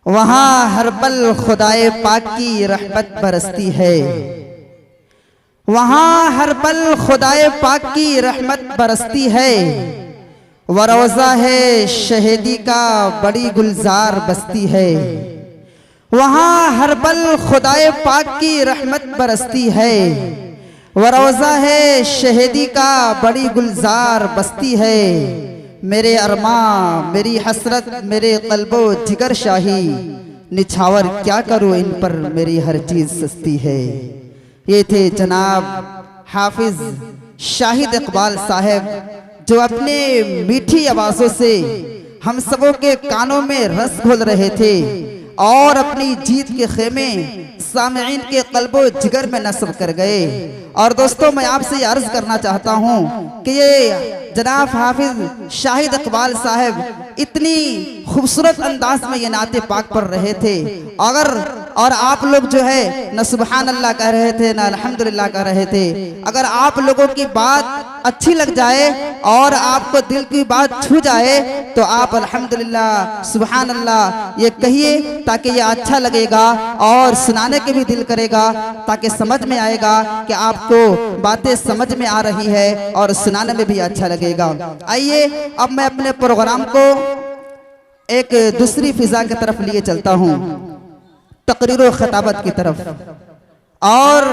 वहाँ हर पल खुदाए पाक की रहमत बरसती है। वहाँ हर पल खुदाए पाक की रहमत बरसती है। व रोज़ा है शहीदी का बड़ी गुलजार बस्ती है। वहाँ हर पल खुदाए पाक की रहमत बरसती है। व रोज़ा है शहीदी का बड़ी गुलजार बस्ती है। मेरे अरमां मेरी हसरत मेरे कल्बो जिगर शाही, निछावर क्या करूँ इन पर मेरी हर चीज़ सस्ती है। ये थे जनाब हाफिज शाहिद इकबाल साहब, जो अपने मीठी आवाज़ों से हम सबों के कानों में रस घोल रहे थे और अपनी जीत के खेमे सामईन के कल्बो जिगर में नस्ब कर गए। और दोस्तों, मैं आपसे अर्ज करना चाहता हूँ कि ये जनाब हाफिज शाहिद इकबाल साहब इतनी खूबसूरत अंदाज में ये नाते पाक पढ़ रहे थे, और आप लोग जो है न सुबहान अल्लाह कह रहे थे न अल्हम्दुलिल्लाह कह रहे थे। अगर आप लोगों की बात अच्छी लग जाए और आपको दिल की बात छू जाए तो आप अल्हम्दुलिल्लाह सुबहान अल्लाह ये कहिए, ताकि ये अच्छा लगेगा और सुनाने के भी दिल करेगा, ताकि समझ में आएगा कि आपको बातें समझ में आ रही है और सुनाने में भी अच्छा लगेगा। आइए अब मैं अपने प्रोग्राम को एक दूसरी फिजा की तरफ लिए चलता हूँ, तकरीर व खताबत की तरफ। और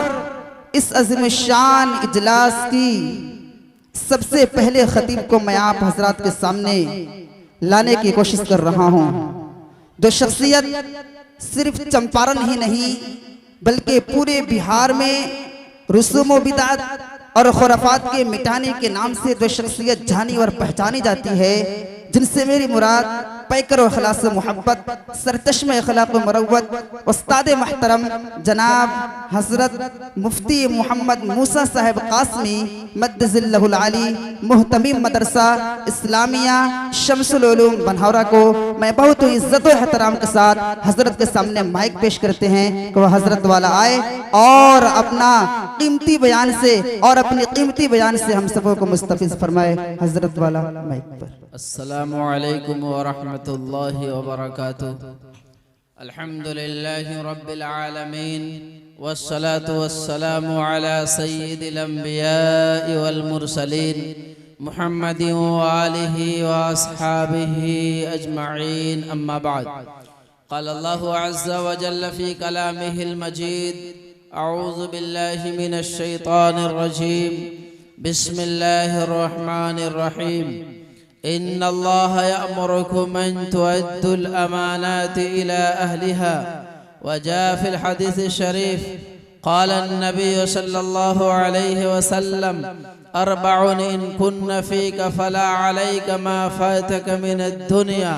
इस अज़ीम शान इजलास की सबसे पहले खतीब को मैं आप हजरात के सामने लाने की कोशिश कर रहा हूँ, जो शख्सियत सिर्फ चंपारण ही नहीं बल्कि पूरे बिहार में रुसूम व बिदात और खुराफात के मिटाने के नाम से जो शख्सियत जानी और पहचानी जाती है, जिनसे मेरी मुराद पैकर व खलास मोहब्बत सरचश्मे अखलाक व मरवत उस्ताद महतरम जनाब हजरत मुफ्ती मोहम्मद मूसा साहब कासमी मद्दजिल्लहुल आली मुहतमिम मदरसा इस्लामिया शमसुल उलूम बनहौरा को मैं बहुत ही इज्जत व एहतराम के साथ हजरत के सामने माइक पेश करते हैं कि वह हजरत वाला आए और अपना कीमती बयान से और अपनी कीमती बयान से हम सबों को मुस्तफिज फरमाए। हजरत वाला माइक पर। अस्सलामु अलैकुम व रहमतुल्लाहि व बरकातुहू। अल्हम्दुलिल्लाहि रब्बिल आलमीन वस्सलातु वस्सलामु अला सय्यिदिल अंबिया'i वल मुरसलीन मुहम्मदिन व आलिहि व अस्हाबिहि अजमईन, अम्मा बाद। क़ाल अल्लाहु अज़्ज़ा व जल्ल फ़ी कलामिहिल मजीद, अऊज़ु बिल्लाहि मिनश शैतानिर रजीम, बिस्मिल्लाहिर रहमानिर रहीम। इन्नल्लाह यअमुरुकुम अन तुअद्दुल अमानाति इला अहलिहा व जाअ फ़िल हदीस शरीफ क़ाल अन्नबी सल्लल्लाहु अलैहि वसल्लम अर्बउन इन कुन्न फ़ीक फला अलैक मा फ़ातक मिनद दुनिया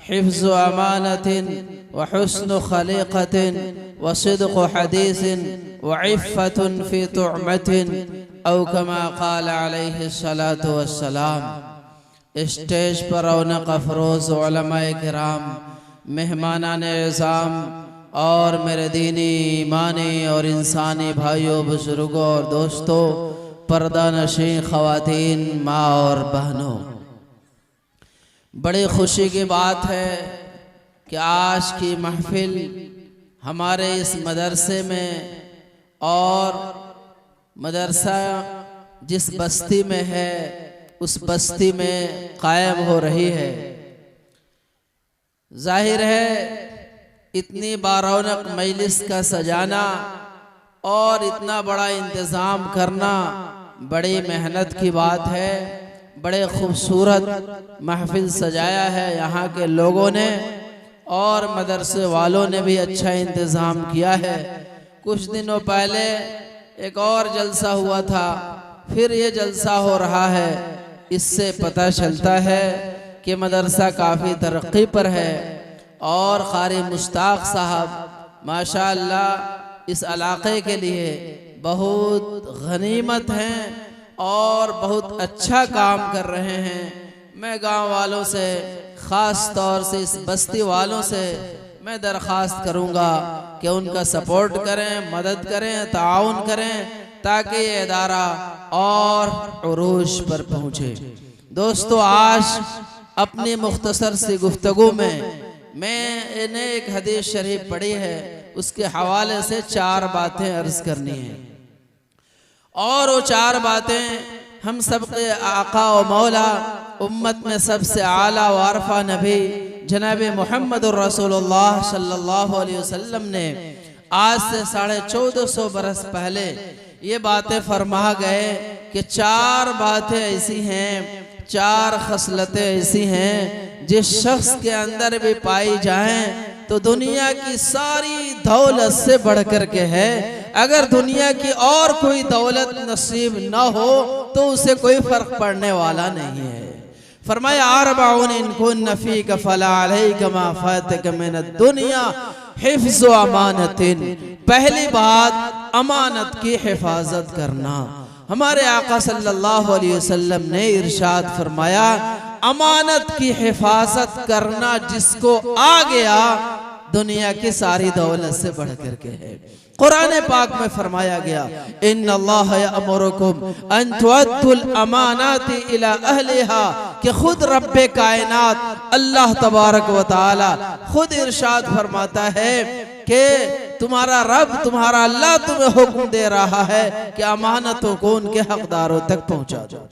हिफ्ज़ु अमानतिन व हुस्नु खलीक़तिन व सिद्क़ु हदीसिन व इफ़्फ़तुन फ़ी तुअमतिन औ कमा क़ाल अलैहि सलातु वस्सलाम। स्टेज पर रौनक अफरोज़ उलमाए किराम, मेहमानान एज़ाम और मेरे दीनी ईमानी और इंसानी भाइयों बुजुर्गों और दोस्तों, पर्दा नशीं ख़वातीन, माँ और बहनों, बड़ी खुशी की बात है कि आज की महफिल हमारे इस मदरसे में और मदरसा जिस बस्ती में है उस बस्ती में कायम हो रही है। जाहिर है इतनी बारौनक मजलिस का सजाना और इतना बड़ा इंतज़ाम करना बड़ी मेहनत की बात है। बड़े खूबसूरत महफिल सजाया है यहाँ के लोगों ने और मदरसे वालों ने भी अच्छा इंतज़ाम किया है। कुछ दिनों पहले एक और जलसा हुआ था, फिर ये जलसा हो रहा है। इससे पता चलता है कि मदरसा काफ़ी तरक्की पर है और क़ारी मुश्ताक साहब माशाअल्लाह इस इलाक़े के लिए बहुत गनीमत हैं और बहुत अच्छा काम कर रहे हैं। मैं गांव वालों से, ख़ास तौर से इस बस्ती वालों से मैं दरख्वास्त करूंगा कि उनका सपोर्ट करें, मदद करें, ताउन करें, ताकि ये इदारा और उरूज पर पहुँचे। दोस्तों, आज अपनी मुख्तसर सी गुफ्तगू में मैंने एक हदीस शरीफ पढ़ी है, उसके हवाले से 4 बातें अर्ज करनी है। और वो 4 बातें हम सबके आका व मौला, उम्मत में सबसे आला व अरफा नबी जनाब मोहम्मद रसूलुल्लाह सल्लल्लाहु अलैहि वसल्लम ने आज से 1450 बरस पहले ये बातें फरमा गए कि 4 बातें ऐसी हैं, 4 खसलतें ऐसी हैं जिस शख्स के अंदर भी पाई जाएं तो दुनिया की सारी दौलत से बढ़कर के है। अगर दुनिया की और कोई दौलत नसीब न हो तो उसे कोई फर्क पड़ने वाला नहीं है। फरमाया अरबाउन इन कुन्न फीक फला अलैका मा फातक मिन दुनिया हिफ्ज़ अमानतिन। पहली बात, अमानत की हिफाजत करना। हमारे आका सल्लल्लाहु अलैहि वसल्लम ने इरशाद फरमाया, अमानत की हिफाजत करना जिसको आ गया दुनिया की सारी दौलत से बढ़ करके है। कुरान पाक में फरमाया गया, इन्नल्लाह यअमुरुकुम अन तुअद्दुल अमानाति इला अहलिहा, कि खुद रब्बे कायनात अल्लाह तबारक व तआला खुद इरशाद फरमाता है कि तुम्हारा रब, तुम्हारा अल्लाह तुम्हें हुक्म दे रहा है कि अमानतों को उनके हकदारों तक पहुंचा दो।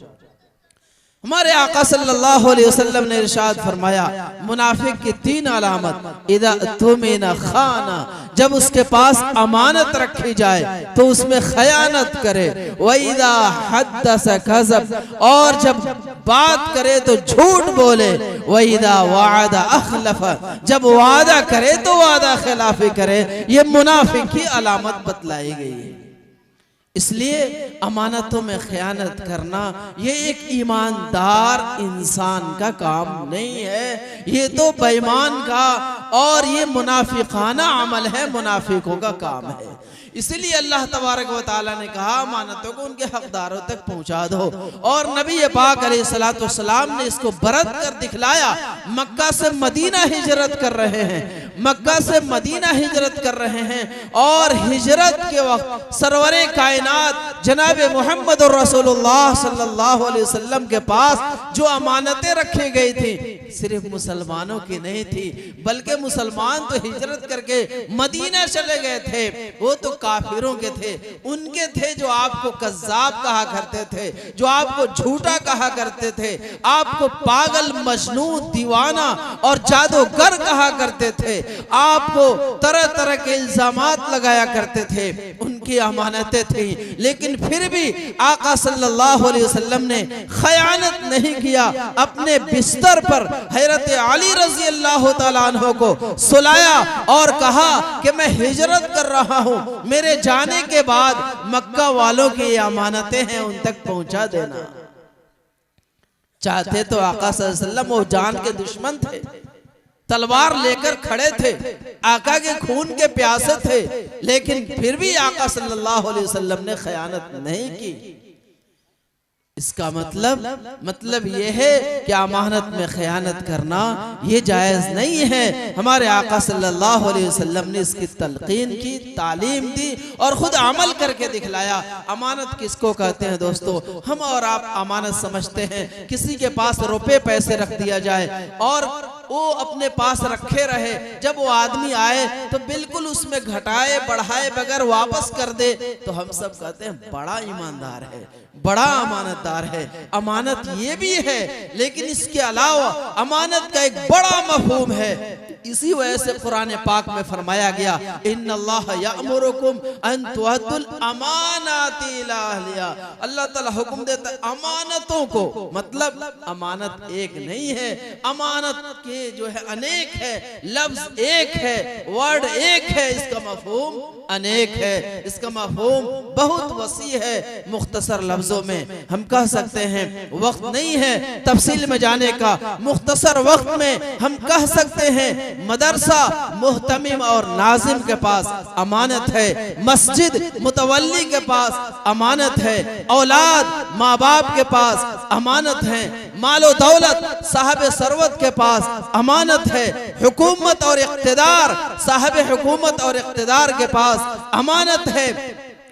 हमारे आका सल्लल्लाहु अलैहि वसल्लम ने इरशाद फरमाया, मुनाफिक की 3 अलामत, इदा तुमिना खाना, जब उसके पास अमानत रखी जाए तो उसमें खयानत करे, वइदा हद्दस कज़ब, और जब बात करे तो झूठ बोले, वइदा वादा अखलफ, जब वादा करे तो वादा खिलाफी करे। ये मुनाफिक की अलामत बतलाई गई है। इसलिए अमानतों में खयानत करना ये एक ईमानदार इंसान का काम नहीं है, ये तो बेईमान का और ये मुनाफिकाना अमल है, मुनाफिकों का काम है। इसलिए अल्लाह तबारक व तआला ने कहा, अमानतों को उनके हकदारों तक पहुंचा दो। और नबी पाक अलैहिस्सलातु वस्सलाम ने इसको बरत कर दिखलाया। मक्का से मदीना हिजरत कर रहे हैं, मक्का से मदीना हिजरत कर रहे हैं, और हिजरत के वक्त सरवरे कायनात जनाब मोहम्मद रसूलुल्लाह सल्लल्लाहु अलैहि वसल्लम के पास जो अमानतें रखी गई थी सिर्फ मुसलमानों की नहीं थी, बल्कि मुसलमान तो हिजरत करके मदीना चले गए थे, वो तो काफिरों के थे, उनके थे जो आपको कज़्ज़ाब कहा करते थे, जो आपको झूठा कहा करते थे, आपको पागल, मजनून, दीवाना और जादूगर कहा करते थे, आपको तरह तरह के इल्जामात लगाया करते थे। उनकी अमानतें थी, लेकिन फिर भी आका सल्लल्लाहु अलैहि वसल्लम ने खयानत नहीं किया। अपने बिस्तर पर हज़रत अली रज़ी अल्लाह तआला अन्हु को सुलाया और कहा कि मैं हिजरत कर रहा हूं, मेरे जाने के बाद मक्का वालों की ये अमानतें हैं, उन तक पहुंचा देना। चाहते तो आका सल्लल्लाहु अलैहि वसल्लम वो जान के दुश्मन थे, तलवार लेकर खड़े थे, आका के खून के प्यासे थे, लेकिन फिर भी आका सल्लल्लाहु अलैहि वसल्लम ने खयानत नहीं की। इसका मतलब ये है कि अमानत में खयानत करना ये जायज नहीं है। हमारे आका सल्लल्लाहु अलैहि वसल्लम ने इसकी तलकीन की, तालीम दी और खुद अमल करके दिखलाया। अमानत किसको कहते हैं दोस्तों? हम और आप अमानत समझते हैं किसी के पास रुपए पैसे रख दिया जाए और वो अपने पास रखे रहे, जब वो आदमी आए तो बिल्कुल उसमें घटाए बढ़ाए बगैर वापस कर दे, तो हम सब कहते हैं बड़ा ईमानदार है, बड़ा अमानतदार है। अमानत ये भी है, लेकिन इसके अलावा अमानत का एक बड़ा मफहूम है। इसी वजह से कुरान पाक में फरमाया गया, इन्नल्लाह यअमुरुकुम अन तुअद्दुल अमानाति इला अहलिहा। अल्लाह ताला हुक्म देता है अमानतों को, मतलब अमानत एक नहीं है, अमानत के जो है अनेक है, लफ्ज एक है, वर्ड एक है, इसका मफहूम अनेक है, इसका मफहूम बहुत वसी है। मुख्तसर लफ्जों में हम कह सकते हैं, वक्त नहीं है तफसील में जाने का, मुख्तसर वक्त में हम कह सकते हैं मदरसा मुहतमिम और नाजिम के पास अमानत है, मस्जिद मुतवल्ली के पास अमानत है, औलाद माँ बाप के पास अमानत है, मालो दौलत साहब सरवत के पास अमानत है, हुकूमत और इख्तिदार साहब हुकूमत और इख्तिदार के पास अमानत है,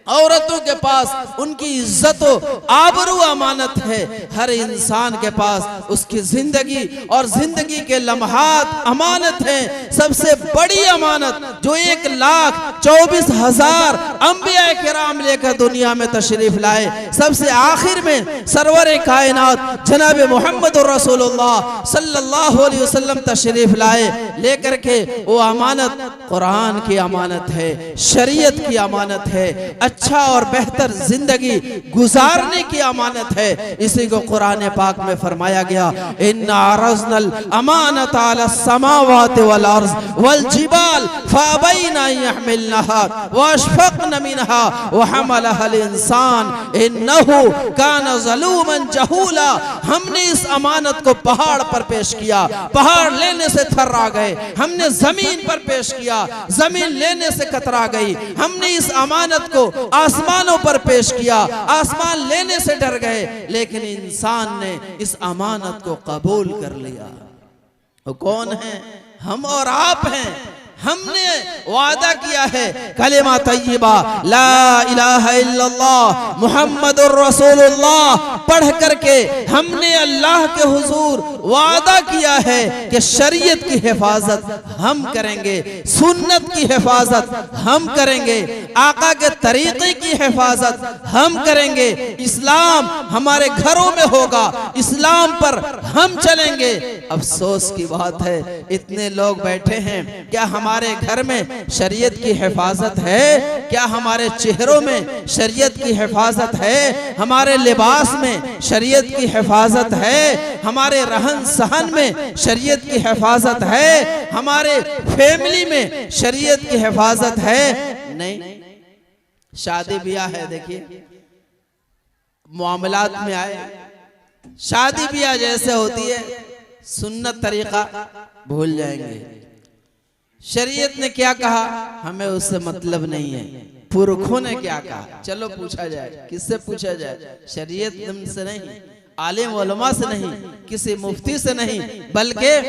औरतों के पास उनकी इज्जत और आबरू अमानत है। हर इंसान के पास उसकी जिंदगी और जिंदगी के लम्हात अमानत है। सबसे बड़ी अमानत जो 1,24,000 अंबिया किराम लेकर दुनिया में तशरीफ लाए, सबसे आखिर में सरवर कायनात जनाब मोहम्मद रसूलुल्लाह सल्लल्लाहु अलैहि वसल्लम तशरीफ लाए, लेकर के वो अमानत कुरान की अमानत है, शरीयत की अमानत है, अच्छा और बेहतर जिंदगी गुजारने की अमानत है। इसी को कुरान पाक में फरमाया गया, इन्ना अरज़नल अमानत अला समावाति वल अर्ज़ वल जिबाल फअबैना यहमिलनहा वअशफक़न मिनहा वहमलहल इंसान इन्नहु कान ज़लूमन जहूला। हमने इस अमानत को पहाड़ पर पेश किया, पहाड़ लेने से थर्रा गए। हमने जमीन पर पेश किया, जमीन लेने से कतरा गई। हमने इस अमानत को आसमानों पर पेश किया, आसमान लेने से डर गए। लेकिन इंसान ने इस अमानत को कबूल कर लिया। वो कौन है? हम और आप हैं। हमने वादा किया है कलिमा तय्यबा ला इलाहा इल्लल्लाह मुहम्मदुर रसूलुल्लाह पढ़ करके हमने अल्लाह के हुजूर वादा किया है कि शरीयत की हिफाजत हम करेंगे, सुन्नत की हिफाजत हम करेंगे, आका के तरीके की हिफाजत हम करेंगे। इस्लाम हमारे घरों में होगा, इस्लाम पर हम चलेंगे। अफसोस की बात है, इतने लोग बैठे हैं, क्या हमारे घर में शरीयत की हिफाजत है? क्या हमारे चेहरों में शरीयत की हिफाजत है? हमारे लिबास में शरीयत की हिफाजत है? हमारे रहन सहन में शरीयत की हिफाजत है? हमारे फैमिली में शरीयत की हिफाजत है? नहीं। शादी ब्याह है, देखिए मामलात में आए, शादी ब्याह जैसे होती है, सुन्नत तरीका भूल जाएंगे। शरीयत ने क्या कहा हमें उससे मतलब नहीं है, पुरखों ने क्या कहा चलो पूछा जाए। किससे पूछा जाए? शरीयत से नहीं, आलिम उलमा से नहीं, किसी मुफ्ती से नहीं, बल्कि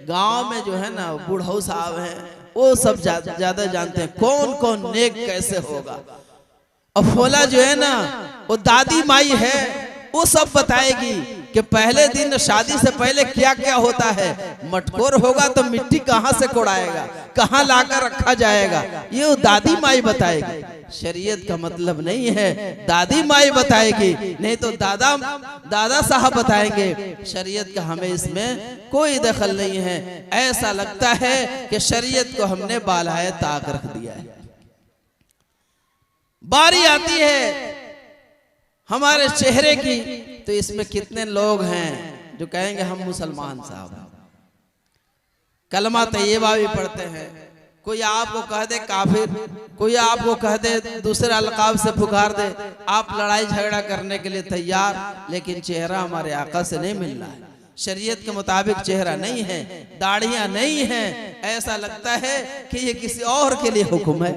गांव में जो है ना बूढ़ऊ साहब हैं, वो सब ज्यादा जानते हैं कौन कौन नेक कैसे होगा। और फोला जो है ना वो दादी माई है, वो सब बताएगी कि पहले दिन शादी से पहले क्या क्या होता है। मटकोर होगा तो मिट्टी कहाँ से कोड़ाएगा, कहाँ लाकर रखा जाएगा, ये दादी माई बताएगी। शरीयत का मतलब नहीं है दादी माई बताएगी, नहीं तो दादा साहब बताएंगे। शरीयत का हमें इसमें कोई दखल नहीं है। ऐसा लगता है कि शरीयत को हमने बालाए ताक रख दिया है। बारी आती है हमारे चेहरे की, तो इसमें कितने लोग हैं जो कहेंगे हम मुसलमान साहब, कलमा तैयबा भी पढ़ते हैं। कोई आपको कह दे काफिर, कोई आपको कह दे दूसरे अलकाब से पुकार दे, आप लड़ाई झगड़ा करने के लिए तैयार, लेकिन चेहरा हमारे आका से नहीं मिल रहा है। शरीयत के मुताबिक चेहरा नहीं है, दाढ़ियां नहीं है, ऐसा लगता है कि ये किसी और के लिए हुक्म है।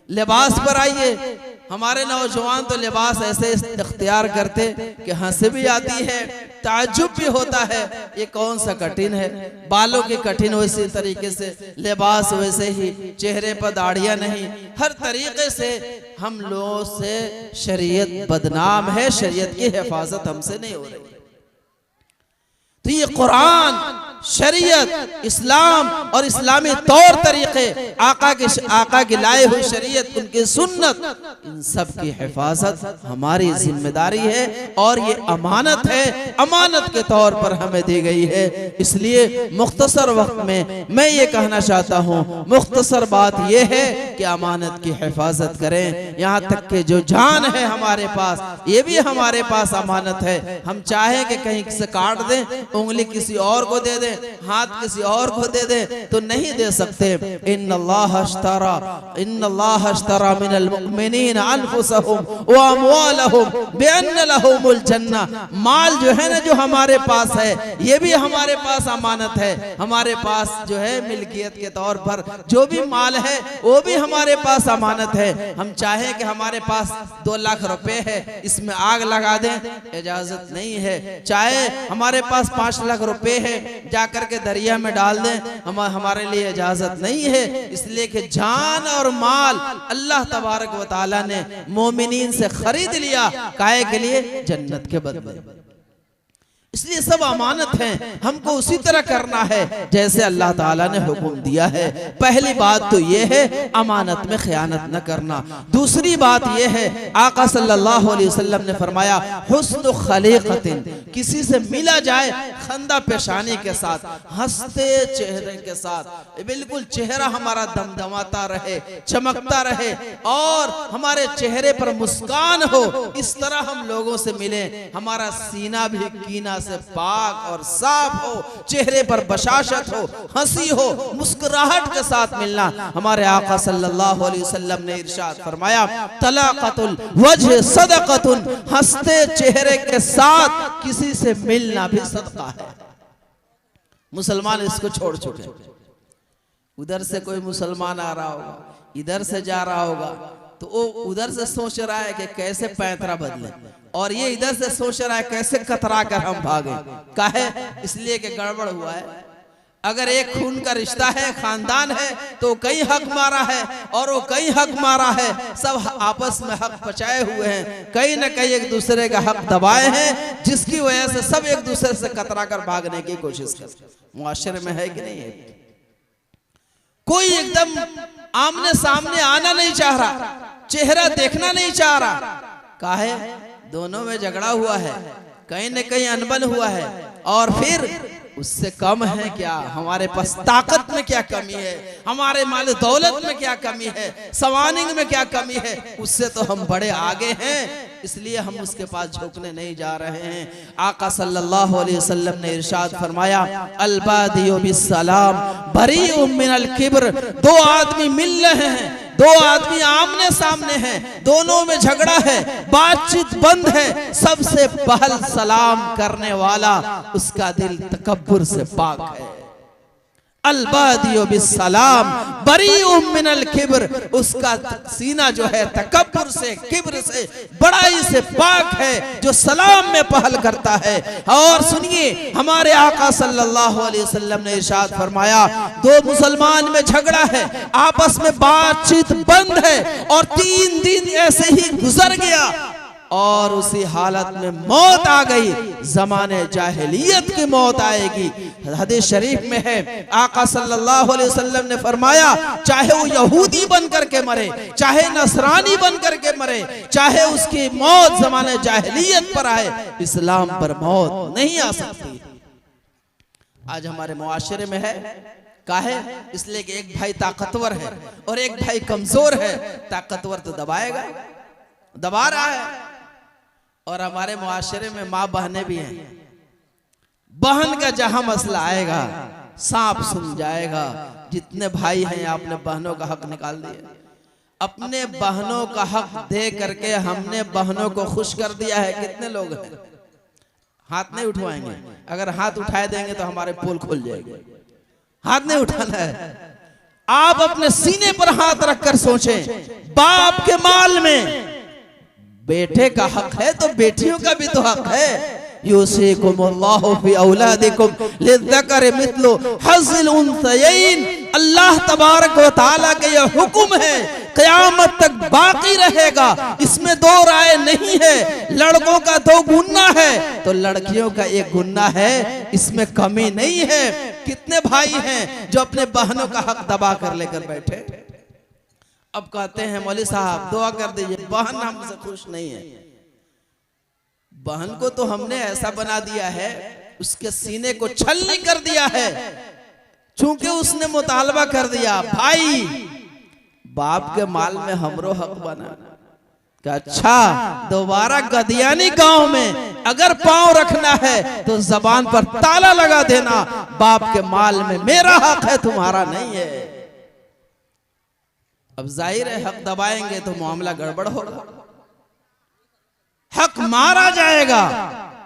लिबास पर आइए, हमारे नौजवान तो लिबास ऐसे इख्तियार करते कि हंसी भी आती है, ताज्जुब भी होता है, ये कौन सा कठिन है। बालों की कठिन वैसे तरीके से, लिबास वैसे ही, चेहरे पर दाढ़ियां नहीं, हर तरीके से हम लोगों से शरीयत बदनाम है। शरीयत की हिफाजत हमसे नहीं हो रही। तो ये कुरान, शरीयत, इस्लाम और इस्लामी तौर तरीके, आका की लाए हुई शरीयत, उनकी सुन्नत, इन सब की हिफाजत हमारी जिम्मेदारी है और ये अमानत है, अमानत के तौर पर हमें दी गई है। इसलिए मुख्तसर वक्त में मैं ये कहना चाहता हूँ, मुख्तसर बात ये है कि अमानत की हिफाजत करें। यहाँ तक कि जो जान है हमारे पास, ये भी हमारे पास अमानत है। हम चाहें कि कहीं से काट दें, उंगली किसी और को दे दे, हाथ किसी और को दे दे, तो नहीं दे सकते। इन्नल्लाह अश्तरा मिनल मुमिनीन अनफुसहुम व अमवालहुम बिअन्न लहुमुल जन्ना। माल जो है ना, जो हमारे पास है, ये भी हमारे पास अमानत है। हमारे पास जो है मिल्कियत के तौर पर जो भी माल है, वो भी हमारे पास अमानत है। हम चाहें कि हमारे पास 2 लाख रुपए है, इसमें आग लगा दें, इजाजत नहीं है। चाहे हमारे पास 5 लाख रुपए है, जा करके दरिया में डाल दें, हमारे लिए इजाजत नहीं है। इसलिए कि जान और माल अल्लाह तबारक व तआला ने मोमिनीन से खरीद लिया, काहे के लिए? जन्नत के बदले। इसलिए सब अमानत हैं, हमको उसी तरह करना है जैसे अल्लाह ताला ने हुक्म दिया है। पहली बात तो ये है अमानत में खयानत न करना। दूसरी बात ये है आका सल्लल्लाहु अलैहि वसल्लम ने फरमाया हुस्न खलीक़तिन, किसी से मिला जाए खंदा पेशानी के साथ, हंसते चेहरे के साथ, बिल्कुल चेहरा हमारा दमदमाता रहे, चमकता रहे और हमारे चेहरे पर मुस्कान हो, इस तरह हम लोगों से मिले। हमारा सीना भी कीना से पाक और साफ हो, चेहरे पर बशाशत हो, हंसी हो, मुस्कुराहट के साथ मिलना। हमारे आका सल्लल्लाहु अलैहि वसल्लम ने इरशाद फरमाया तलाक़तुल वजह सदक़तुन, हंसते चेहरे के साथ किसी से मिलना भी सदका है। मुसलमान इसको छोड़ चुके। उधर से कोई मुसलमान आ रहा होगा, इधर से जा रहा होगा, तो वो उधर से सोच रहा है कि कैसे पैंतरा बदले, और ये इधर से सोच रहा है कैसे कतरा कर हम भागे। काहे? इसलिए कि गड़बड़ हुआ है। अगर एक खून का रिश्ता है, खानदान है, तो कई हक मारा है और वो कई हक मारा है, सब आपस में हक पचाए हुए हैं, कहीं न कहीं एक दूसरे का हक दबाए हैं, जिसकी वजह से सब एक दूसरे से कतरा कर भागने की कोशिश करते। मुआशरे में है कि नहीं है? कोई एकदम आमने सामने आना नहीं चाह रहा, चेहरा देखना नहीं चाह रहा। काहे? दोनों में झगड़ा हुआ है, कहीं न कहीं अनबन हुआ है, और फिर उससे कम है क्या? हमारे पास ताकत में क्या कमी है, हमारे माल दौलत में क्या कमी है, सवानिंग में क्या कमी है, उससे तो हम बड़े आगे हैं, इसलिए हम उसके पास झुकने नहीं जा रहे हैं। आका सल्लल्लाहु अलैहि वसल्लम ने इरशाद फरमाया अल-बादियु बिस्सलाम बरीउम मिनल किब्र। दो आदमी मिल रहे हैं, दो आदमी आमने सामने हैं, दोनों में झगड़ा है, बातचीत बंद है, सबसे पहल सलाम करने वाला उसका दिल तकब्बुर से पाक है। अल-बादियु बिस्सलाम बरीउम मिनल किब्र, उसका सीना जो है तकब्बुर से, किब्र से, बड़ाई से पाक है, जो सलाम में पहल करता है। और सुनिए हमारे आका सल्लल्लाहु अलैहि वसल्लम ने इरशाद फरमाया दो मुसलमान में झगड़ा है, आपस में बातचीत बंद है, और 3 दिन ऐसे ही गुजर गया और उसी हालत में मौत आ गई, ज़माने जाहिलियत की मौत आएगी। हदीस शरीफ में है आका सल्लल्लाहु अलैहि वसल्लम ने फरमाया चाहे वो यहूदी बन करके मरे, चाहे नसरानी बन करके मरे, चाहे उसकी मौत ज़माने जाहिलियत पर आए, इस्लाम पर मौत नहीं आ सकती। आज हमारे मुआशरे में है, काहे? इसलिए कि एक भाई ताकतवर है और एक भाई कमजोर है। ताकतवर तो दबाएगा, दबा रहा है। और हमारे मुआशरे में माँ बहनें भी हैं, बहन का जहां मसला आएगा सांप सुन जाएगा। जितने भाई हैं आपने बहनों का हक निकाल दिया, अपने बहनों का हक दे करके हमने बहनों को खुश कर दिया है। कितने लोग हैं? हाथ नहीं उठवाएंगे, अगर हाथ उठाए देंगे तो हमारे पोल खुल जाएंगे। हाथ नहीं उठाना है। आप अपने सीने पर हाथ रखकर सोचें, बाप के माल में बेटे का हक है तो बेटियों का भी तो हक है। यूसिकुमुल्लाहु फी औलादिकुम लिज़्ज़करि मिथलु हज़्ज़िल उन्सयैन। अल्लाह तबारक व तआला का यह हुक्म है, क़यामत तक बाकी रहेगा, इसमें दो राय नहीं है। लड़कों का 2 गुना है तो लड़कियों का 1 गुना है, इसमें कमी नहीं है। कितने भाई हैं जो अपने बहनों का हक दबा कर लेकर बैठे। अब कहते हैं मौलवी साहब दुआ कर दीजिए, बहन हमसे खुश नहीं है। बहन को तो हमने ऐसा बना दिया है, उसके सीने को छलनी कर दिया है, चूंकि उसने मुतालबा कर दिया भाई बाप के माल में हमरो हक बना। अच्छा दोबारा गदियानी गांव में अगर पांव रखना है तो जबान पर ताला लगा देना, बाप के माल में मेरा हक है, तुम्हारा नहीं है। अब जाहिर है हक दबाएंगे तो मामला गड़बड़ होगा, हक मारा जाएगा,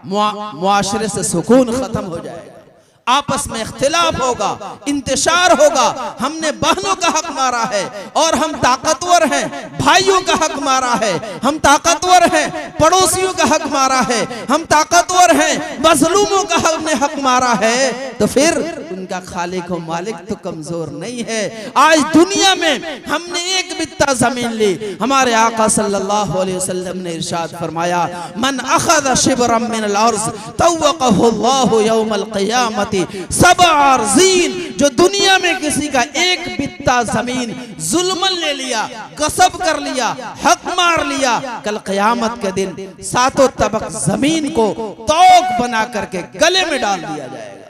मुआशरे से सुकून खत्म हो जाएगा। आपस में इख्तिलाफ होगा, इंतशार होगा। हमने बहनों का हक मारा है और हम ताकतवर हैं, भाइयों का हक मारा है, हम ताकतवर हैं, पड़ोसियों का हक मारा है, हम ताकतवर हैं, मजलूमों का हमने हक मारा है, तो फिर उनका खालिक व मालिक तो कमजोर नहीं है। आज दुनिया में हमने एक बित्ता जमीन ली, हमारे आका सल्लल्लाहु अलैहि वसल्लम ने इरशाद फरमाया, मन अखज़ शिबरम मिनल अर्ज़ तवक़हु अल्लाहु यौमल क़ियामती सबअ अर्ज़ीन। जो दुनिया में किसी का एक बित्ता जमीन जुल्मन ले लिया, गसब कर लिया, हक मार लिया, कल क़यामत के दिन 7 तबक जमीन को तोक बना करके गले में डाल दिया जाएगा।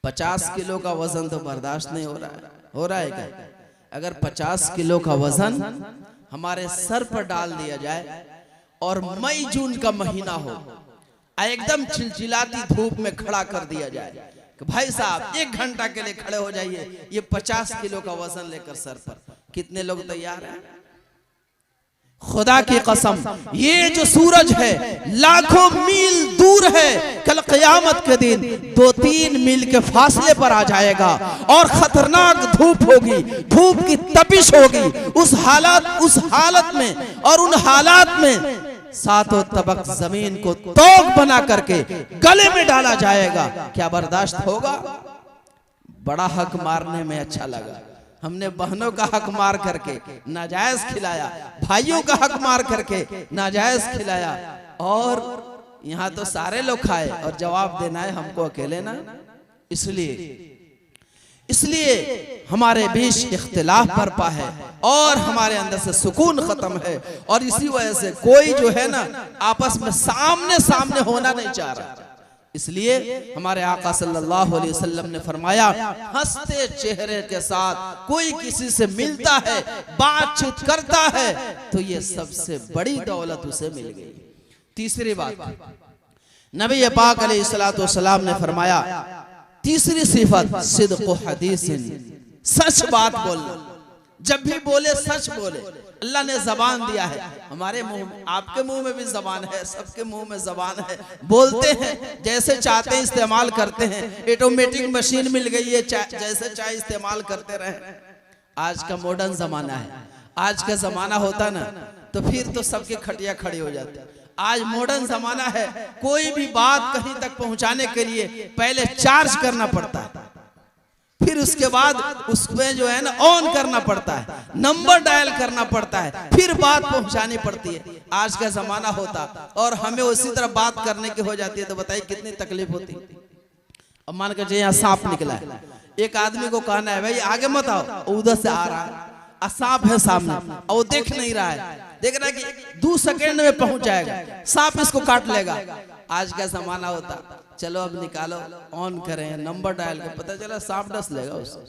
50 किलो का वजन तो बर्दाश्त नहीं हो रहा है क्या? अगर 50 किलो का वजन हमारे सर पर डाल दिया जाए और मई जून का महीना हो, एकदम चिलचिलाती धूप में खड़ा कर दिया जाए कि भाई साहब 1 घंटा के लिए खड़े हो जाइए, ये 50 किलो का वजन लेकर सर पर, कितने लोग तैयार हैं? खुदा की कसम, ये जो सूरज है लाखों मील दूर है, कल क़यामत के दिन 2-3 मील के फासले पर आ जाएगा और खतरनाक धूप होगी, धूप की तपिश होगी। उस हालत में और उन हालात में 7 तबक जमीन को तोक बना करके गले में डाला जाएगा। क्या बर्दाश्त होगा? बड़ा हक मारने में अच्छा लगा, हमने बहनों का हक मार करके नाजायज खिलाया, भाइयों का हक मार करके नाजायज खिलाया, और यहाँ तो सारे लोग खाए और जवाब देना है हमको अकेले ना। इसलिए हमारे बीच इख्तिलाफ बरपा है और हमारे अंदर से सुकून खत्म है, और इसी वजह से कोई जो है ना आपस में सामने होना नहीं चाह रहा। इसलिए हमारे आका सल्लल्लाहु अलैहि वसल्लम ने फरमाया, हंसते चेहरे के साथ कोई किसी से मिलता है, बातचीत करता है, तो ये सबसे बड़ी दौलत उसे मिल गई। तीसरी बात, नबी पाक अलैहिस्सलातु वस्सलाम ने फरमाया, तीसरी सिफत सिद्क़ु हदीसिन, सच बात बोलना। जब भी बोले सच बोले। अल्लाह ने जबान दिया है, हमारे मुंह में, आपके मुंह में भी जबान है, सबके मुंह में जबान है, बोलते हैं जैसे चाहते हैं इस्तेमाल करते हैं। ऑटोमेटिक मशीन मिल गई है, जैसे चाहे इस्तेमाल करते रहे। आज का मॉडर्न जमाना है। आज का जमाना होता ना तो फिर तो सबके खटिया खड़ी हो जाती। आज मॉडर्न जमाना है, कोई भी बात कहीं तक पहुंचाने के लिए पहले चार्ज करना पड़ता है, फिर उसके बाद उसमें जो है ना ऑन करना पड़ता है, नंबर डायल करना पड़ता है, फिर बात पहुंचानी पड़ती है। आज का जमाना होता और हमें उसी तरह बात करने की हो जाती है, तो बताइए कितनी तकलीफ होती। अब मान कर यहाँ सांप निकला है, एक आदमी को कहना है भाई आगे मत आओ, उधर से आ रहा है, सांप है सामने और वो देख नहीं रहा है, देख रहा है कि 2 सेकंड में पहुंच जाएगा, सांप इसको काट लेगा। आज का जमाना होता, चलो अब निकालो, ऑन करें, नंबर डायल कर, पता चला सांप डस लेगा उसको।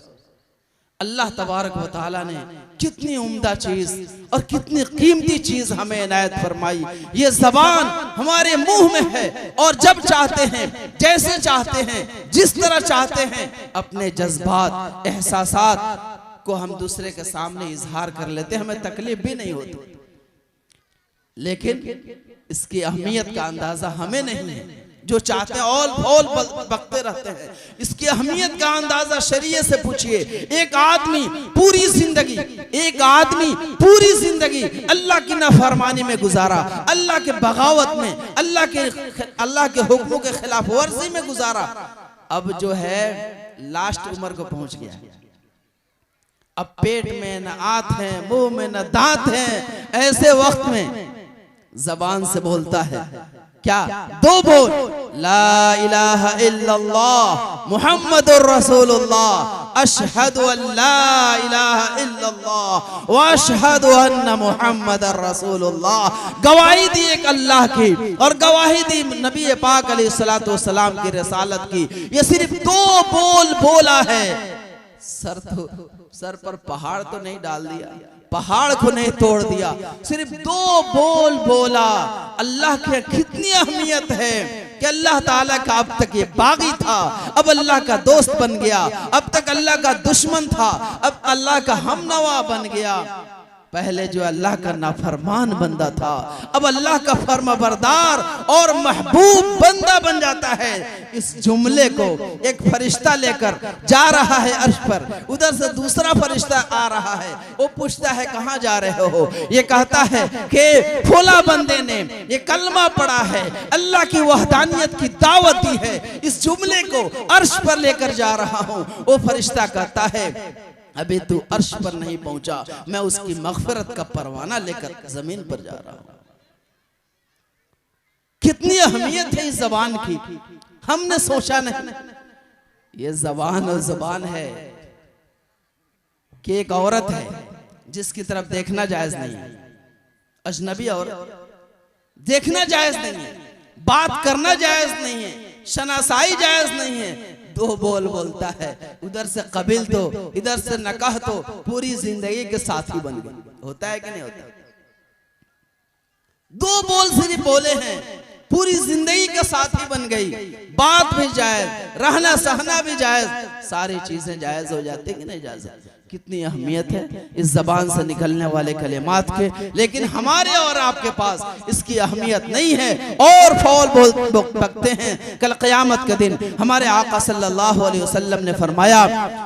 अल्लाह तबारक व तआला ने कितनी उम्दा चीज और कितनी कीमती चीज हमें इनायत फरमाई। ये जबान हमारे मुंह में है और जब चाहते हैं, जैसे चाहते हैं, जिस तरह चाहते हैं, अपने जज्बात, एहसासात को हम दूसरे के सामने इजहार कर लेते हैं, हमें तकलीफ भी नहीं होती। लेकिन इसकी अहमियत का अंदाजा हमें नहीं है। जो चाहते हैं ऑल बकते रहते हैं। इसकी अहमियत का अंदाजा शरीयत से पूछिए। एक आदमी पूरी जिंदगी अल्लाह की नाफरमानी में गुजारा, अल्लाह के बगावत में, अल्लाह के हुक्मों के खिलाफ वर्जी में गुजारा। अब जो है लास्ट उम्र को पहुंच गया, अब पेट में न आंत है, मुंह में न दांत है। ऐसे वक्त में जबान से बोलता है क्या? 2 बोल, ला इलाहा इल्लल्लाह मुहम्मदुर रसूलुल्लाह, अशहदु अल्ला इलाहा इल्लल्लाह व अशहदु अन्ना मुहम्मदर रसूलुल्लाह। गवाही दी एक अल्लाह की और गवाही दी नबी पाक अलैहिस्सलातु वस्सलाम की रिसालत की। ये सिर्फ 2 बोल बोला है। सर पर पहाड़ तो नहीं डाल दिया, पहाड़ को नहीं तोड़ दिया, सिर्फ 2 बोल बोला। अल्लाह की कितनी अहमियत है कि अल्लाह ताला का अब तक ये बागी था, अब अल्लाह का दोस्त बन गया। अब तक अल्लाह का दुश्मन था, अब अल्लाह का हमनवा बन गया। पहले जो अल्लाह का नाफरमान बंदा था अब अल्लाह का फर्माबरदार और महबूब बंदा बन जाता है। इस जुमले को एक फरिश्ता लेकर जा रहा है अर्श पर, उधर से दूसरा फरिश्ता आ रहा है, वो पूछता है कहाँ जा रहे हो? ये कहता है कि फुला बंदे ने ये कलमा पढ़ा है, अल्लाह की वहदानियत की दावत दी है, इस जुमले को अर्श पर लेकर जा रहा हूँ। वो फरिश्ता कहता है अभी तू अर्श पर नहीं पहुंचा, मैं उसकी मगफिरत का परवाना लेकर जमीन पर जा रहा हूं। कितनी अहमियत है इस जबान की, हमने सोचा नहीं। ये जबान और जबान है कि एक औरत है जिसकी तरफ देखना जायज नहीं है, अजनबी औरत, देखना जायज नहीं है, बात करना जायज नहीं है, शनासाई जायज नहीं है। दो बोल बोलता है, उधर से कबिल तो इधर से नकाह तो पूरी जिंदगी के साथी बन गए। होता है कि नहीं होता? दो बोल सिर्फ बोले हैं, पूरी जिंदगी का साथी बन गई। बात भी जायज, रहना सहना भी जायज, सारी चीजें जायज हो जाती कि नहीं जायज? कितनी अहमियत है इस जबान से निकलने वाले कलिमात के, लेकिन हमारे और आपके पास इसकी अहमियत नहीं है और फौल बोल बकते हैं। कल क़यामत के दिन हमारे आका सल्लल्लाहु अलैहि वसल्लम ने फरमाया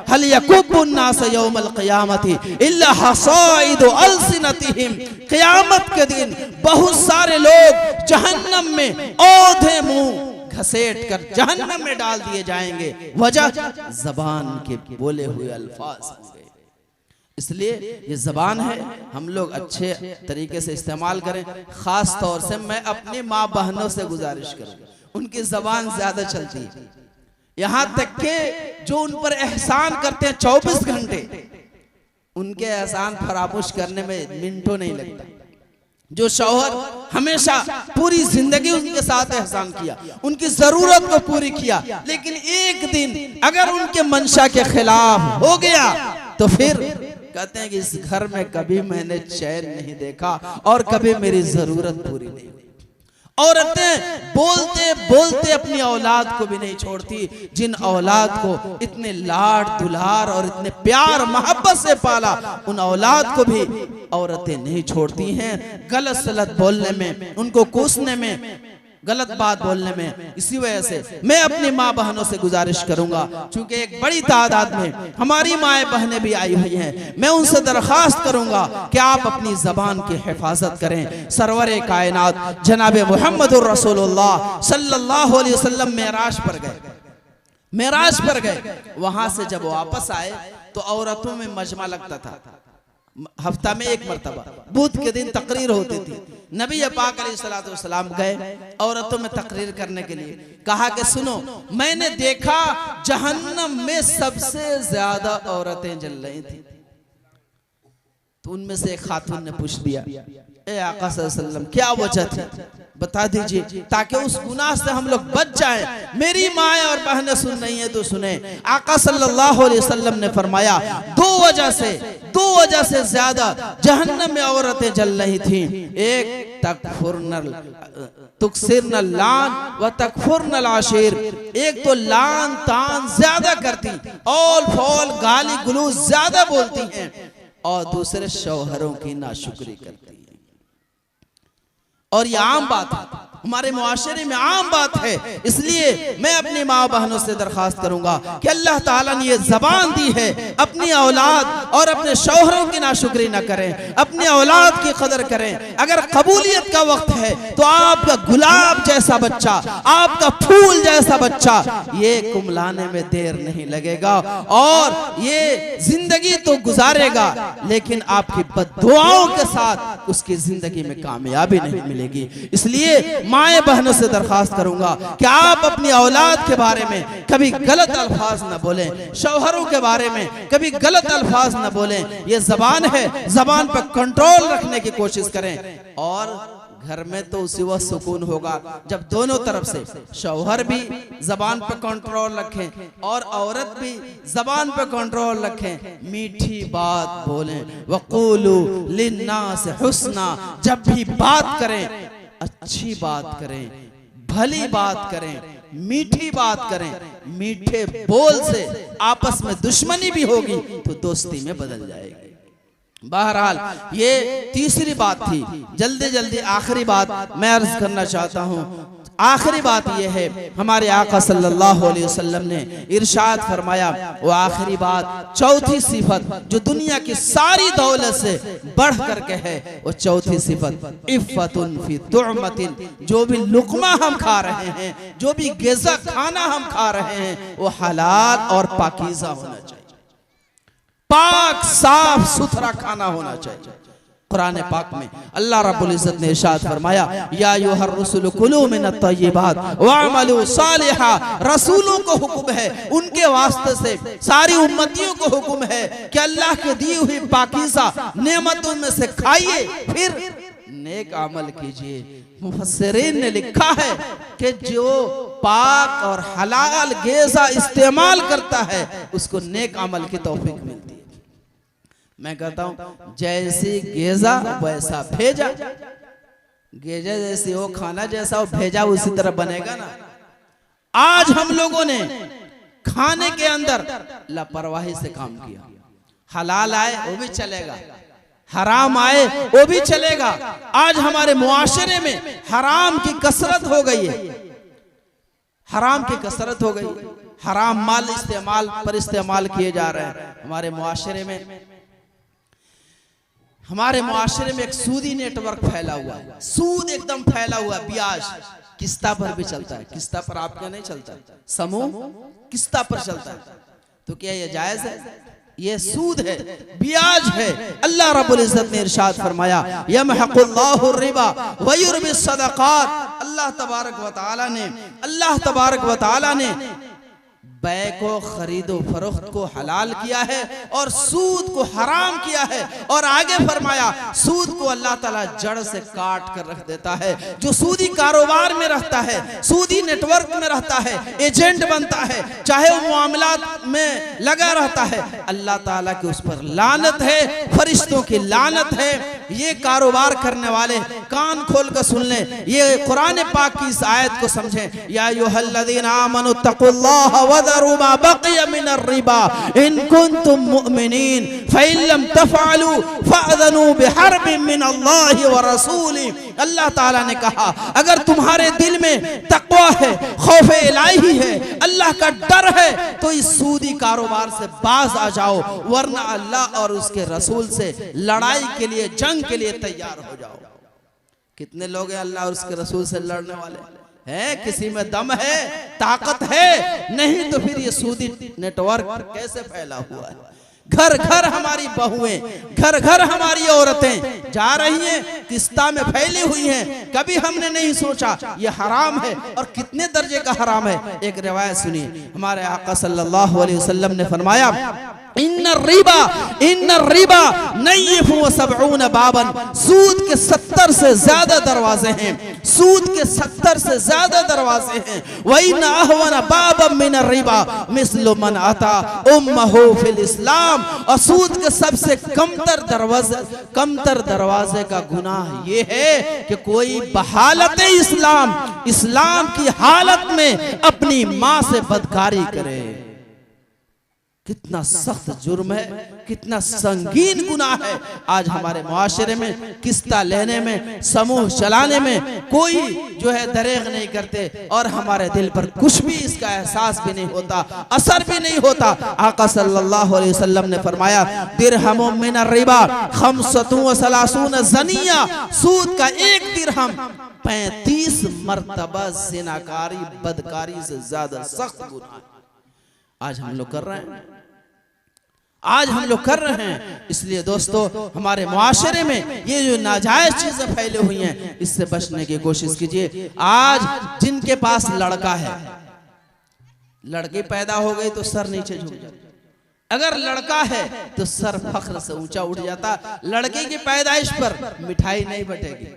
हल यकुब्बुन नास यौमल क़यामति इल्ला हसाइदु अलसिनतिहिम, क़यामत के दिन बहुत सारे लोग जहन्नम में औंधे मुंह घसेट कर जहन्नम में डाल दिए जाएंगे, वजह जबान के बोले हुए अल्फाज होंगे। इसलिए ये जबान है, हम लोग अच्छे तरीके से इस्तेमाल करें। खास तौर से मैं अपनी माँ बहनों से गुजारिश करूँ, उनकी जबान ज्यादा चलती है, यहाँ तक के जो उन पर एहसान करते हैं 24 घंटे, उनके एहसान फरामोश करने में मिनटों नहीं लगता। जो शौहर हमेशा पूरी जिंदगी उनके साथ एहसान किया, उनकी जरूरत को पूरी किया, लेकिन एक दिन अगर उनके मंशा के खिलाफ हो गया तो फिर कहते हैं कि इस घर में कभी मैंने चैन नहीं देखा और कभी मेरी जरूरत पूरी नहीं हुई। औरतें बोलते बोलते अपनी औलाद को भी नहीं छोड़ती, जिन औलाद को इतने लाड दुलार और इतने प्यार मोहब्बत से पाला, उन औलाद को भी औरतें नहीं छोड़ती हैं। गलत सलत बोलने में, उनको कोसने में, गलत बात बोलने में। इसी वजह से मैं अपनी माँ बहनों से गुजारिश करूंगा, चूंकि एक बड़ी तादाद में हमारी माएँ बहनें भी आई हुई हैं, मैं उनसे दरखास्त करूंगा कि आप अपनी जबान की हिफाजत करें। सरवरे कायनात जनाब मुहम्मदुर रसूलुल्लाह सल्लल्लाहु अलैहि वसल्लम मेराज पर गए, वहां से जब वापस आए तो औरतों में मजमा लगता था, हफ्ता में एक मरतबा बुध के दिन तकरीर होती थी। नबी पाक अलैहिस्सलातु वस्सलाम गए औरतों में तकरीर करने के लिए, कहा कि सुनो, मैंने देखा जहन्नम में सबसे ज्यादा औरतें जल रही थी। तो उनमें से एक खातून ने पूछ दिया, ए आका सल्लल्लाहु अलैहि वसल्लम क्या वजह थी, बता दीजिए ताकि उस गुनाह से हम लोग बच जाएं। मेरी माएँ और बहनें सुन रही हैं तो सुने। आका सल्लल्लाहु अलैहि वसल्लम ने फरमाया दो वजह से ज्यादा जहन्नम में औरतें जल रही थी। एक तुक्सिरनल लान व तकफुरनल आशिर, एक तो लान तान ज्यादा करती, औल फौल गाली गलौज ज्यादा बोलती हैं, और दूसरे शौहरों की नाशुक्री करती है। और ये आम बात है, हमारे मुआशरे में आम बात है। इसलिए मैं अपनी माँ बहनों से दरखास्त करूंगा कि अल्लाह ताला ने ये जबान दी है, अपनी औलाद और अपने शौहरों की नाशुक्री न करें, अपनी औलाद की कदर करें। अगर कबूलियत का वक्त है तो आपका गुलाब जैसा बच्चा, आपका फूल जैसा बच्चा, ये कुमलाने में देर नहीं लगेगा और ये जिंदगी तो गुजारेगा, लेकिन आपकी बद्दुआओं के साथ उसकी जिंदगी में कामयाबी नहीं मिलेगी। इसलिए माए बहनों से दरखास्त करूंगा कि आप अपनी औलाद के बारे में कभी गलत अल्फाज न बोलें, शौहरों के बारे में कभी गलत अल्फाज न बोलें। ये जबान है, जबान पर कंट्रोल रखने की कोशिश करें। और घर में तो उसी वक्त सुकून होगा जब दोनों तरफ से शौहर भी जबान पर कंट्रोल रखें और औरत भी जबान पर कंट्रोल रखें। मीठी बात बोलें, वक़ूलू लिन्नास हुस्ना, जब भी बात करें अच्छी बात करें, भली बात करें, मीठी बात करें। मीठे बोल से आपस में दुश्मनी भी होगी तो दोस्ती में बदल जाएगी। बहरहाल ये तीसरी बात थी। जल्दी जल्दी आखिरी बात मैं अर्ज करना चाहता हूँ। आखिरी बात यह है, हमारे आका सल्लल्लाहु अलैहि वसल्लम ने इरशाद फरमाया, वो आखिरी बात, चौथी सिफत जो दुनिया की सारी दौलत से बढ़ करके है, वो चौथी सिफत इफ़्फ़तुन फी तुअमतिन। जो भी लुक़मा हम खा रहे हैं, जो भी ग़िज़ा खाना हम खा रहे हैं, वो हलाल और पाकीज़ा होना चाहिए, पाक साफ सुथरा खाना होना चाहिए। कुरान पाक में अल्लाह रब्बुल इज़्ज़त ने इरशाद फरमाया, या अय्युहर रसूल कुलू मिनत तय्यिबात वअमलू सालिहा। रसूलों को हुक्म है, उनके वास्ते से सारी उम्मतियों को हुक्म है कि अल्लाह के दी हुई पाकीज़ा नेमतों में से खाइए, फिर नेक अमल कीजिए। मुफस्सिरीन ने लिखा है कि जो पाक और हलाल ग़िज़ा इस्तेमाल करता है, उसको नेक अमल की तौफीक मिलती है। मैं कहता हूं, जैसी ग़िज़ा वैसा भेजा। ग़िज़ा जैसी हो, खाना जैसा हो, भेजा उसी तरह बनेगा ना। आज हम लोगों ने खाने के अंदर लापरवाही से काम किया। हलाल आए वो भी चलेगा, हराम आए वो भी चलेगा। आज हमारे मुआशरे में हराम की कसरत हो गई है, हराम की कसरत हो गई। हराम माल इस्तेमाल किए जा रहे हैं। हमारे मुआशरे में एक सूदी नेटवर्क फैला हुआ है। सूद एकदम फैला हुआ है। ब्याज किस्ता पर भी चलता है। किस्ता पर आपका नहीं चलता, समूह किस्ता पर चलता है। तो क्या ये जायज है? ये सूद है, ब्याज है। अल्लाह रब्बुल इज़्ज़त ने इरशाद फरमाया, यमहकुल्लाहु रिबा व युरबिस सदक़ात। अल्लाह तबारक व तआला ने बै को, खरीदो फरोख्त को हलाल किया है और सूद को हराम किया है। और आगे फरमाया, सूद को अल्लाह ताला जड़ से काट कर रख देता है। जो सूदी कारोबार में रहता है, सूदी नेटवर्क में रहता है, एजेंट बनता है, चाहे वो मामलात में लगा रहता है, अल्लाह ताला की उस पर लानत है, फरिश्तों की लानत है। ये कारोबार करने वाले कान खोल कर सुन लें, ये कुरान पाक की इस आयत को समझें। या अय्युहल्लज़ीना आमनु तक़ुल्लाह वज़रू मा बक़िया मिनर रिबा इन कुंतुम मुअमिनीन फ़इन लम तफ़अलू फ़अज़नू बिहर्बिन मिनल्लाहि व रसूलिही। अल्लाह ताला ने कहा, अगर तुम्हारे दिल में तक़वा है, खौफ़े इलाही है, अल्लाह का डर है, तो इस सूदी कारोबार से बाज आ जाओ, वरना अल्लाह और उसके रसूल से लड़ाई के लिए, जंग के लिए तैयार हो जाओ। कितने लोग हैं अल्लाह और उसके रसूल से लड़ने वाले हैं? किसी में दम है, ताकत है? नहीं तो फिर ये सूदी नेटवर्क कैसे फैला हुआ है? घर घर हमारी बहुएं, घर घर हमारी औरतें जा रही हैं, किस्ता में फैली हुई हैं। कभी हमने नहीं सोचा ये हराम है, और कितने दर्जे का हराम है। एक रिवायत सुनिए, हमारे आका सल्लल्लाहु अलैहि वसल्लम ने फरमाया, इन्ना रिबा नय्यिफु व सबऊन बाबन। सूद के 70 से ज्यादा दरवाजे हैं, सूद के 70 से ज्यादा दरवाजे हैं। व इन्ना अहवन बाबन मिन रिबा मिस्लु मन अता उम्महु फिल इस्लाम। और सूद के सबसे कमतर दरवाजे का गुनाह ये है कि कोई बहालत इस्लाम की हालत में अपनी माँ से बदकारी करे। कितना सख्त जुर्म है, कितना संगीन गुनाह है। आज हमारे मुआशरे में किस्ता लेने में, समूह चलाने में कोई जो है दरेग नहीं करते, और हमारे दिल पर कुछ भी इसका एहसास भी नहीं होता, असर भी नहीं होता। आका सल्लल्लाहु अलैहि वसल्लम ने फरमाया, दिरहम मिन रिबा खमसतु व सलासून ज़निया। सूद का एक दिरहम 35 मर्तबा ज़िनाकारी, बदकारी से ज्यादा सख्त गुनाह आज हम लोग कर रहे हैं, आज हम लोग कर रहे हैं। इसलिए दोस्तों, हमारे मुआशरे में ये जो नाजायज चीजें फैली हुई हैं, इससे बचने की कोशिश कीजिए। आज जिनके पास लड़का है, लड़की पैदा हो गई तो सर नीचे झुक जाता। अगर लड़का है तो सर फख्र से ऊंचा उठ जाता। लड़के की पैदाइश पर मिठाई नहीं बटेगी,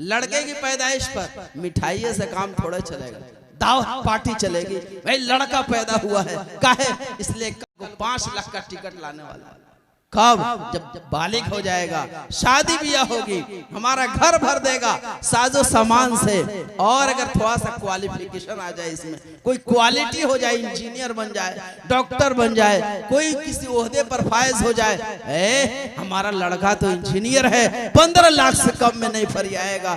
लड़के की पैदाइश पर मिठाई से काम थोड़ा चलेगा, दावत पार्टी चलेगी। भाई लड़का पैदा हुआ है, काहे? इसलिए 5 लाख का टिकट लाने वाला, कब? जब बालिग हो जाएगा, शादी ब्याह होगी, हमारा घर भर देगा साजो सामान से। और अगर थोड़ा सा क्वालिफिकेशन आ जाए, इसमें कोई क्वालिटी हो जाए, इंजीनियर बन जाए, डॉक्टर बन जाए, कोई किसी ओहदे पर फायज हो जाए, हमारा लड़का तो इंजीनियर है, 15 लाख से कम में नहीं फरी आएगा,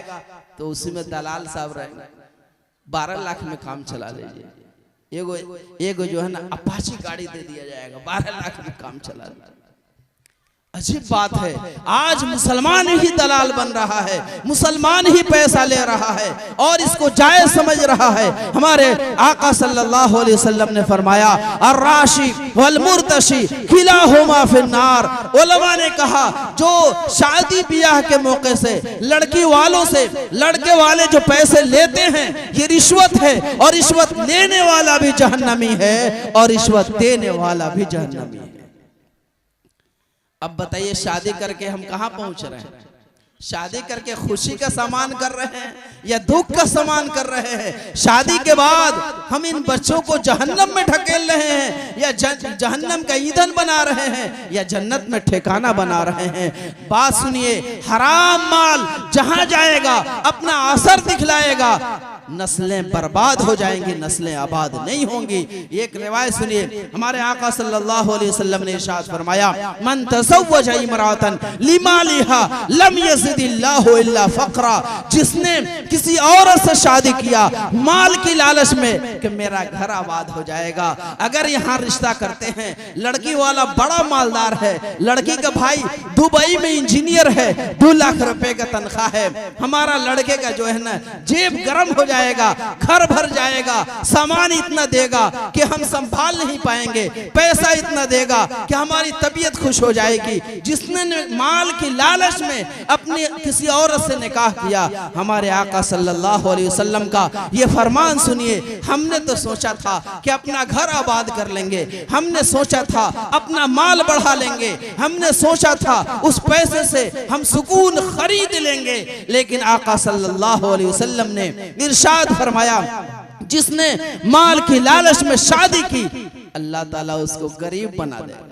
तो उसी में दलाल साहब रहेंगे, 12 लाख में काम चला लीजिए। एगो जो है ना अपाची गाड़ी दे दिया जाएगा, 12 लाख में काम चला लीजिए। अजीब बात है, आज मुसलमान ही दलाल बन रहा है, मुसलमान ही पैसा ले रहा है और इसको जायज समझ रहा है। हमारे आका सल्लल्लाहु अलैहि वसल्लम ने फरमाया, अर्राशी वल मुर्तशी किलाहुमा फिन्नार। उलमा ने कहा, जो शादी ब्याह के मौके से लड़की वालों से लड़के वाले जो पैसे लेते हैं, ये रिश्वत है, और रिश्वत लेने वाला भी जहन्नमी है और रिश्वत देने वाला भी जहन्नमी है। अब बताइए, शादी करके हम कहां पहुंच रहे हैं? शादी करके खुशी का सामान कर रहे हैं या दुख का सामान कर रहे हैं? शादी के बाद हम इन बच्चों को जहन्नम में ढकेल रहे हैं या जहन्नम का ईंधन बना रहे हैं या जन्नत में ठिकाना बना रहे हैं? बात सुनिए, हराम माल जहां जाएगा अपना असर दिखलाएगा, नस्लें बर्बाद हो जाएंगी, नस्लें आबाद नहीं होंगी। एक रिवायत सुनिए, हमारे आका सल्लल्लाहु अलैहि वसल्लम ने इरशाद फरमाया, मन तज़व्वज इमरातन लिमालिहा लम यज़िदिल्लाहु इल्ला फ़क़रा। जिसने किसी औरत से शादी किया माल की लालच में कि मेरा घर आबाद हो जाएगा। अगर यहाँ रिश्ता करते हैं, लड़की वाला बड़ा मालदार है, लड़की का भाई दुबई में इंजीनियर है, 2 लाख रुपए का तनख्वाह है, हमारा लड़के का जो है ना जेब गर्म हो जाएगा, घर भर जाएगा, सामान इतना देगा कि हम संभाल नहीं पाएंगे, पैसा इतना देगा कि हमारी तबीयत खुश हो जाएगी। जिसने माल की लालच में अपनी किसी औरत से निकाह किया, हमारे आका सल्लल्लाहु अलैहि वसल्लम का ये फरमान सुनिए, हमने तो सोचा था कि अपना घर आबाद कर लेंगे, हमने सोचा था अपना माल बढ़ा लेंगे, हमने सोचा था उस पैसे से हम सुकून खरीद लेंगे, लेकिन आका सल्लल्लाहु अलैहि वसल्लम ने इरशाद फरमाया, जिसने माल की लालच में शादी की, अल्लाह ताला उसको गरीब बना देगा,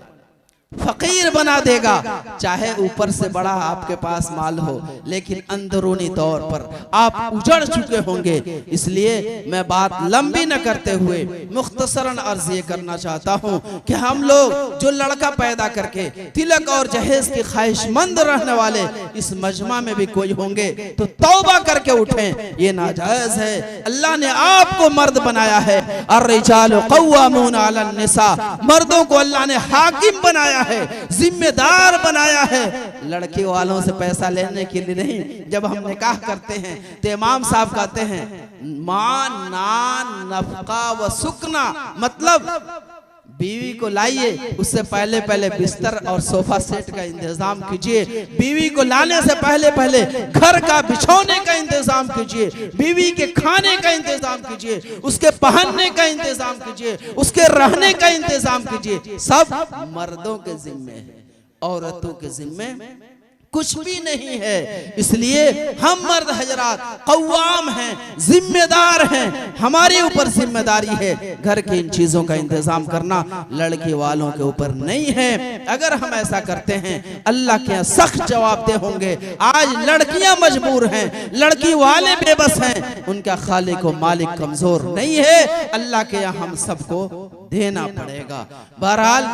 फकीर बना देगा। चाहे ऊपर से बड़ा आपके पास माल हो, लेकिन अंदरूनी तौर पर आप उजड़ चुके होंगे। इसलिए मैं बात लंबी न करते हुए मुख्तसरन अर्ज ये करना चाहता हूँ कि हम लोग जो लड़का पैदा करके तिलक और जहेज की ख्वाहिशमंद रहने वाले इस मजमा में भी कोई होंगे तो तौबा करके उठें, ये नाजायज है। अल्लाह ने आपको मर्द बनाया है, अर्रिजालु क़व्वामूना अलन निसा, मर्दों को अल्लाह ने हाकिम बनाया है, जिम्मेदार बनाया है। लड़के वालों से पैसा लेने के लिए नहीं। जब हम निकाह करते हैं तो इमाम साहब कहते हैं, मां नान नफका व सुकना, मतलब बीवी को लाइए, उससे पहले पहले बिस्तर और सोफा सेट का इंतजाम कीजिए, बीवी को लाने से पहले पहले घर का बिछौने का इंतजाम कीजिए, बीवी के खाने का इंतजाम कीजिए, उसके पहनने का इंतजाम कीजिए, उसके रहने का इंतजाम कीजिए। सब मर्दों के जिम्मे है, औरतों के जिम्मे कुछ भी नहीं है। इसलिए हम मर्द हजरात कव्वाम हैं, जिम्मेदार हैं, हमारे ऊपर जिम्मेदारी है घर की इन चीजों का इंतजाम करना, लड़की वालों के ऊपर नहीं है। अगर हम ऐसा करते हैं अल्लाह के सख्त जवाबदेह होंगे। आज लड़कियां मजबूर हैं, लड़की वाले बेबस हैं, उनका खालिक व मालिक कमजोर नहीं है। अल्लाह के यहाँ हम सबको देना पड़ेगा। बहरहाल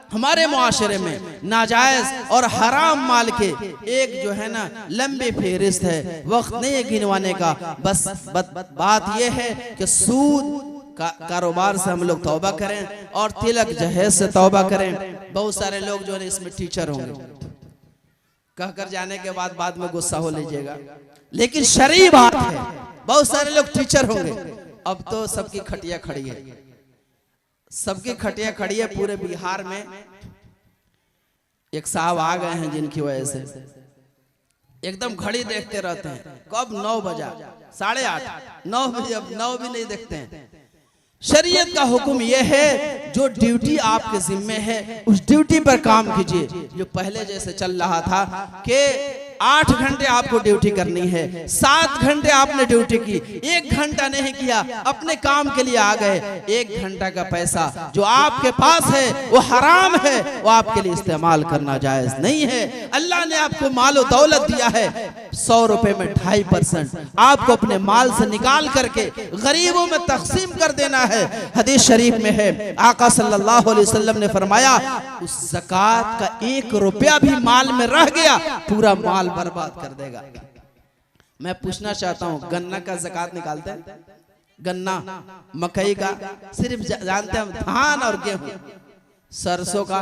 हमारे मुआशरे में नाजायज और हराम माल के एक जो है ना लंबी फेहरिस्त है, वक्त नहीं गिनवाने का। बस बात यह है कि सूद कारोबार से हम लोग तौबा करें और तिलक जहेज से तौबा करें। बहुत सारे लोग जो है इसमें टीचर होंगे, कहकर जाने के बाद में गुस्सा हो लीजिएगा, लेकिन शरई बात है, बहुत सारे लोग टीचर होंगे। अब तो सबकी खटिया खड़ी है, सबकी खटिया खड़ी है। पूरे बिहार में एक साहब आ गए हैं जिनकी वजह से एकदम घड़ी देखते रहते हैं, कब 9 बजा, 8:30, 9 बजे, अब 9 भी नहीं देखते हैं। शरीयत का हुक्म यह है, जो ड्यूटी आपके जिम्मे है उस ड्यूटी पर काम कीजिए। जो पहले जैसे चल रहा था कि 8 घंटे आपको ड्यूटी करनी है, 7 घंटे आपने ड्यूटी की, 1 घंटा नहीं किया, अपने काम के लिए आ गए, 1 घंटा का पैसा जो आपके पास है वो हराम है, वो आपके लिए इस्तेमाल करना जायज नहीं है। अल्लाह ने आपको माल और दौलत दिया है, 100 रुपए में 2.5% आपको अपने माल से निकाल करके गरीबों में तकसीम कर देना है। हदीस शरीफ में है, आका सल्लल्लाहु अलैहि वसल्लम ने फरमाया, उस ज़कात का 1 रुपया भी माल में रह गया, पूरा माल बर्बाद कर देगा। मैं पूछना चाहता हूँ, गन्ना का ज़कात निकालते हैं? गन्ना, मकई का, सिर्फ जानते हैं धान और गेहूं, सरसों का,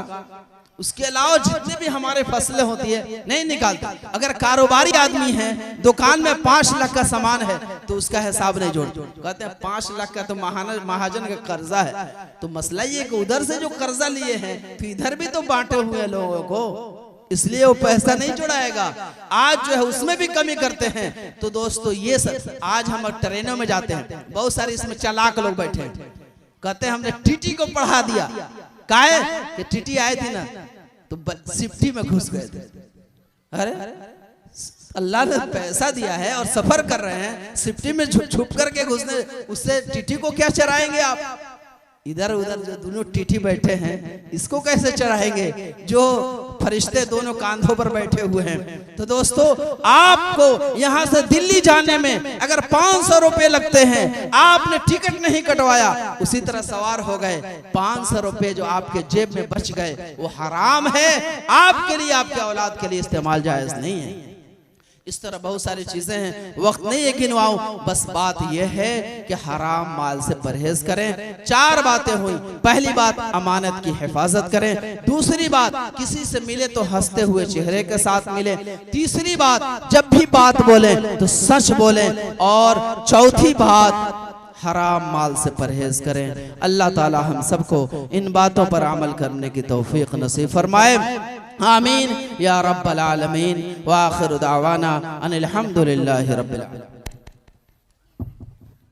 उसके अलावा जितने भी हमारे फसलें होती है नहीं निकालते। अगर कारोबारी आदमी है, दुकान में 5 लाख का सामान है तो उसका हिसाब नहीं जोड़ते, कहते हैं 5 लाख का तो महाजन का कर्जा है। तो मसला ये कि उधर से जो कर्जा लिए हैं तो इधर भी तो बांटे हुए लोगों को, इसलिए वो पैसा नहीं जुड़ाएगा। आज जो है उसमें भी कमी करते हैं। तो दोस्तों ये सब, आज हम ट्रेनों में जाते हैं, बहुत सारे इसमें चालाक लोग बैठे हैं, कहते हैं हमने टीटी को पढ़ा दिया, काहे कि टीटी आई थी ना तो सिफ्टी में घुस गए थे। अरे अल्लाह ने पैसा दिया है और सफर कर रहे हैं, सिफ्टी में छुप करके घुसने, उससे टीटी को क्या चराएंगे आप? इधर उधर जो दोनों टीटी बैठे हैं इसको कैसे चढ़ाएंगे, जो फरिश्ते दोनों कांधों पर बैठे हुए हैं। तो दोस्तों, आपको यहां से दिल्ली जाने में अगर 500 रुपए लगते हैं, आपने टिकट नहीं कटवाया, उसी तरह सवार हो गए, 500 रुपए जो आपके जेब में बच गए वो हराम है, आपके लिए, आपके औलाद के लिए इस्तेमाल जायज नहीं है। इस तरह बहुत सारी चीजें हैं, वक्त नहीं है गिनवाऊं, बस बात यह है कि हराम माल से परहेज करें। 4 बातें हुई। पहली बात, अमानत की हिफाजत करें। दूसरी बात, किसी से मिले तो हंसते हुए चेहरे के साथ मिले। तीसरी बात, जब भी बात बोले तो सच बोले। और चौथी बात, हराम माल से परहेज करें। अल्लाह ताला हम सबको इन बातों पर अमल करने की तौफीक नसीब फरमाए। आमीन या रब्बल आलमीन। व आखिर दावाना अनिल हम्दुलिल्लाहि रब्बिल आलमीन।